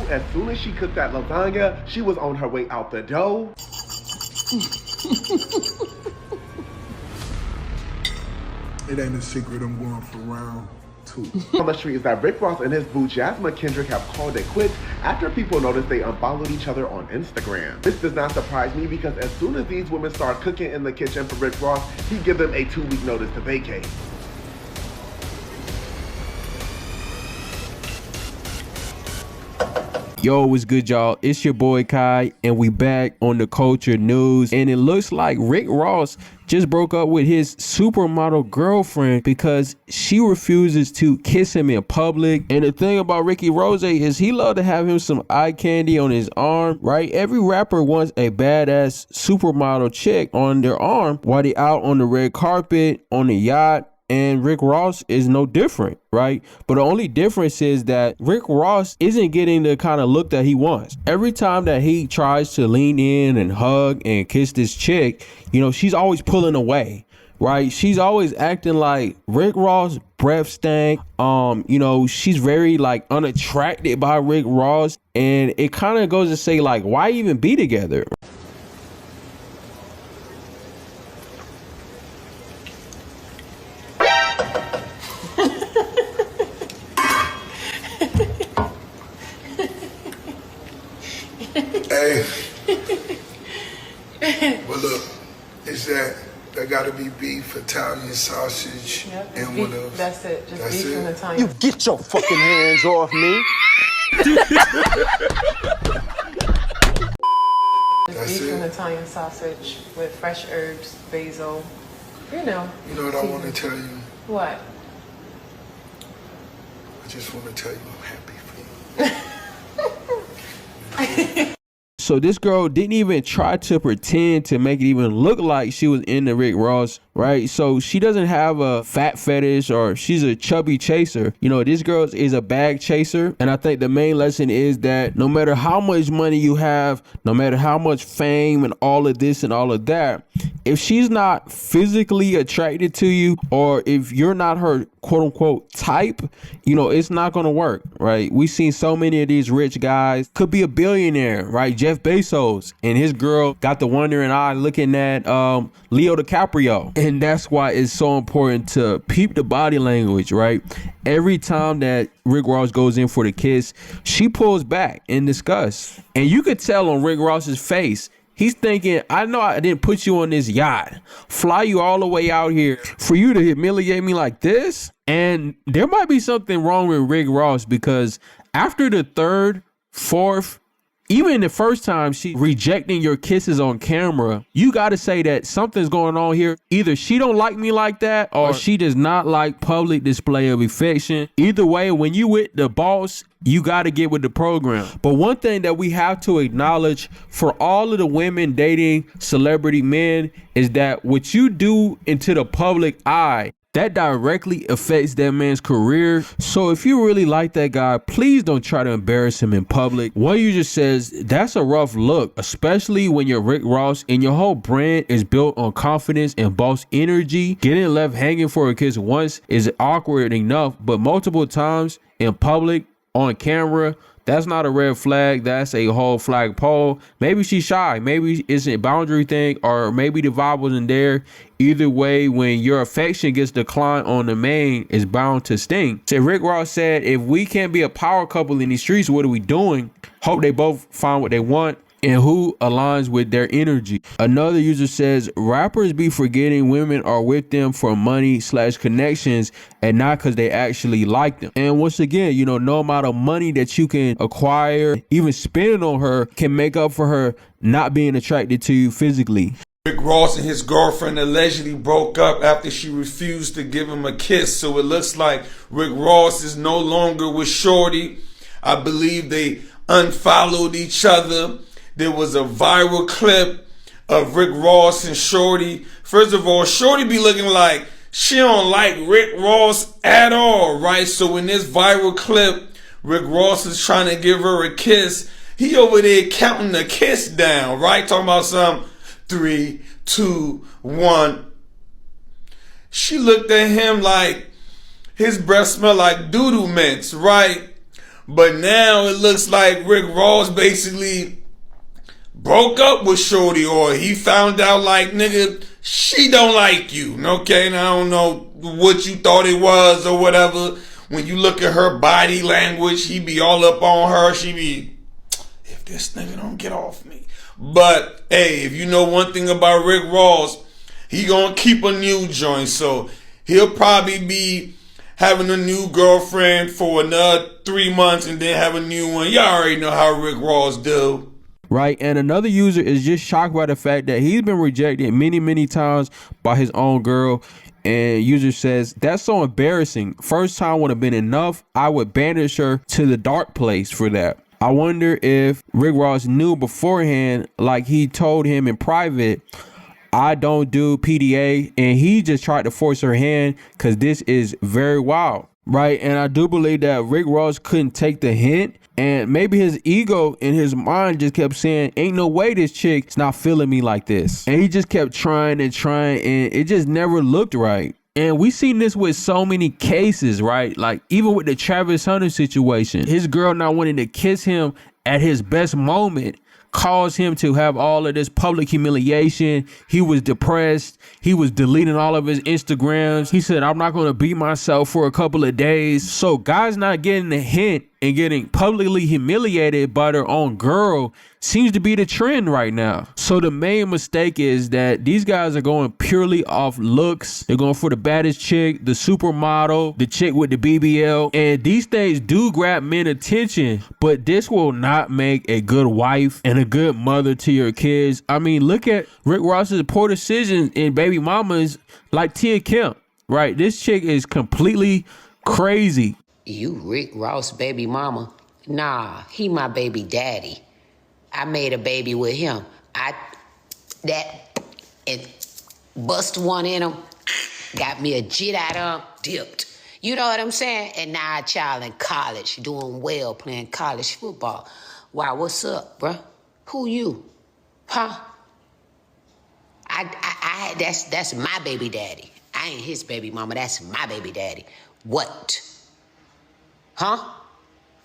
as soon as she cooked that lasagna, she was on her way out the door. It ain't a secret I'm going for round 2. On the street is that Rick Ross and his boo Jasmine Kendrick have called it quits after people noticed they unfollowed each other on Instagram. This does not surprise me because as soon as these women start cooking in the kitchen for Rick Ross, he give them a 2-week notice to vacate. Yo, what's good, y'all? It's your boy Kai, and we back on the culture news. And it looks like Rick Ross just broke up with his supermodel girlfriend because she refuses to kiss him in public. And the thing about Ricky Rose is he love to have him some eye candy on his arm, right? Every rapper wants a badass supermodel chick on their arm while they out on the red carpet, on the yacht. And Rick Ross is no different, right? But the only difference is that Rick Ross isn't getting the kind of look that he wants. Every time that he tries to lean in and hug and kiss this chick, you know, she's always pulling away, right? She's always acting like Rick Ross breath stank. You know, she's very like unattracted by Rick Ross. And it kind of goes to say like, why even be together? Hey, well look, it's that gotta be beef, Italian sausage, yep, and beef, what else? That's it, just that's beef it? and Italian. You get your fucking hands off me. Just beef and Italian sausage with fresh herbs, basil, you know. You know what I want to tell you? What? I just want to tell you I'm happy for you. So this girl didn't even try to pretend to make it even look like she was into Rick Ross, right? So she doesn't have a fat fetish or she's a chubby chaser. You know, this girl is a bag chaser. And I think the main lesson is that no matter how much money you have, no matter how much fame and all of this and all of that, if she's not physically attracted to you, or if you're not her quote unquote type, you know, it's not going to work, right? We've seen so many of these rich guys, could be a billionaire, right? Jeff Bezos, and his girl got the wondering eye looking at Leo DiCaprio. And that's why it's so important to peep the body language, right? Every time that Rick Ross goes in for the kiss, she pulls back in disgust. And you could tell on Rick Ross's face, he's thinking, I know I didn't put you on this yacht, fly you all the way out here for you to humiliate me like this. And there might be something wrong with Rick Ross because after the third, fourth, even the first time she rejecting your kisses on camera, you got to say that something's going on here. Either she don't like me like that or she does not like public display of affection. Either way, when you with the boss, you got to get with the program. But one thing that we have to acknowledge for all of the women dating celebrity men is that what you do into the public eye, that directly affects that man's career. So if you really like that guy, please don't try to embarrass him in public. One user says that's a rough look, especially when you're Rick Ross and your whole brand is built on confidence and boss energy. Getting left hanging for a kiss once is awkward enough, but multiple times in public, on camera, that's not a red flag. That's a whole flagpole. Maybe she's shy. Maybe it's a boundary thing, or maybe the vibe wasn't there. Either way, when your affection gets declined on the main, it's bound to sting. So Rick Ross said, if we can't be a power couple in these streets, what are we doing? Hope they both find what they want and who aligns with their energy. Another user says, rappers be forgetting women are with them for money/connections and not because they actually like them. And once again, you know, no amount of money that you can acquire, even spending on her, can make up for her not being attracted to you physically. Rick Ross and his girlfriend allegedly broke up after she refused to give him a kiss. So it looks like Rick Ross is no longer with Shorty. I believe they unfollowed each other. There was a viral clip of Rick Ross and Shorty. First of all, Shorty be looking like she don't like Rick Ross at all, right? So in this viral clip, Rick Ross is trying to give her a kiss. He over there counting the kiss down, right? Talking about some 3, 2, 1. She looked at him like his breath smelled like doo-doo mints, right? But now it looks like Rick Ross basically broke up with Shorty, or he found out like, nigga, she don't like you. Okay, and I don't know what you thought it was or whatever. When you look at her body language, he be all up on her. She be, if this nigga don't get off me. But hey, if you know one thing about Rick Ross, he gonna keep a new joint. So he'll probably be having a new girlfriend for another 3 months and then have a new one. Y'all already know how Rick Ross do. Right, and another user is just shocked by the fact that he's been rejected many times by his own girl. And user says, that's so embarrassing. First time would have been enough. I would banish her to the dark place for that. I wonder if Rick Ross knew beforehand, like he told him in private, I don't do PDA, and he just tried to force her hand because this is very wild. Right, and I do believe that Rick Ross couldn't take the hint, and maybe his ego in his mind just kept saying, ain't no way this chick's not feeling me like this. And he just kept trying, and it just never looked right. And we seen this with so many cases, right? Like even with the Travis Hunter situation, his girl not wanting to kiss him at his best moment caused him to have all of this public humiliation. He was depressed. He was deleting all of his Instagrams. He said, I'm not going to beat myself for a couple of days. So guys not getting the hint and getting publicly humiliated by their own girl seems to be the trend right now. So the main mistake is that these guys are going purely off looks. They're going for the baddest chick, the supermodel, the chick with the BBL. And these things do grab men attention, but this will not make a good wife and a good mother to your kids. I mean, look at Rick Ross's poor decisions in baby mamas like Tia Kemp, right? This chick is completely crazy. You Rick Ross baby mama? Nah, he my baby daddy. I made a baby with him. And bust one in him, got me a jit out of him, dipped. You know what I'm saying? And now a child in college, doing well, playing college football. Wow, what's up, bruh? Who you? Huh? That's my baby daddy. I ain't his baby mama, that's my baby daddy. What? Huh?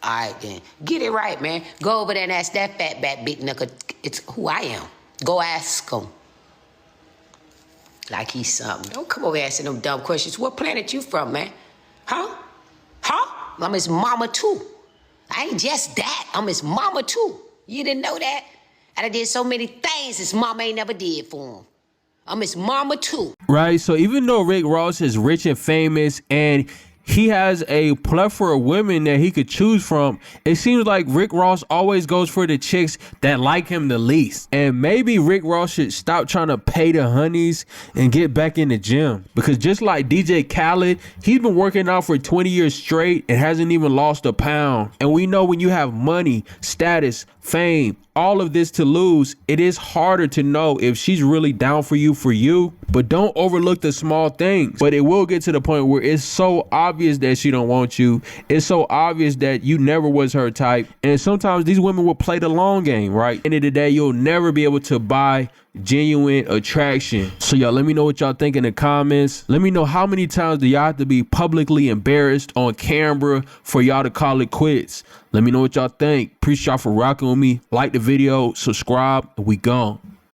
All right, then. Get it right, man. Go over there and ask that fat bat big knuckle. It's who I am. Go ask him. Like he's something. Don't come over asking them dumb questions. What planet you from, man? Huh? Huh? I'm his mama, too. I ain't just that. I'm his mama, too. You didn't know that? I done did so many things his mama ain't never did for him. I'm his mama, too. Right, so even though Rick Ross is rich and famous and he has a plethora of women that he could choose from, it seems like Rick Ross always goes for the chicks that like him the least. And maybe Rick Ross should stop trying to pay the honeys and get back in the gym. Because just like DJ Khaled, he's been working out for 20 years straight and hasn't even lost a pound. And we know when you have money, status, fame, all of this to lose, it is harder to know if she's really down for you. But don't overlook the small things. But it will get to the point where it's so obvious that she don't want you. It's so obvious that you never was her type. And sometimes these women will play the long game, right? End of the day, you'll never be able to buy genuine attraction. So y'all, let me know what y'all think in the comments. Let me know how many times do y'all have to be publicly embarrassed on camera for y'all to call it quits. Let me know what y'all think. Appreciate y'all for rocking with me. Like the video, subscribe, and we gone.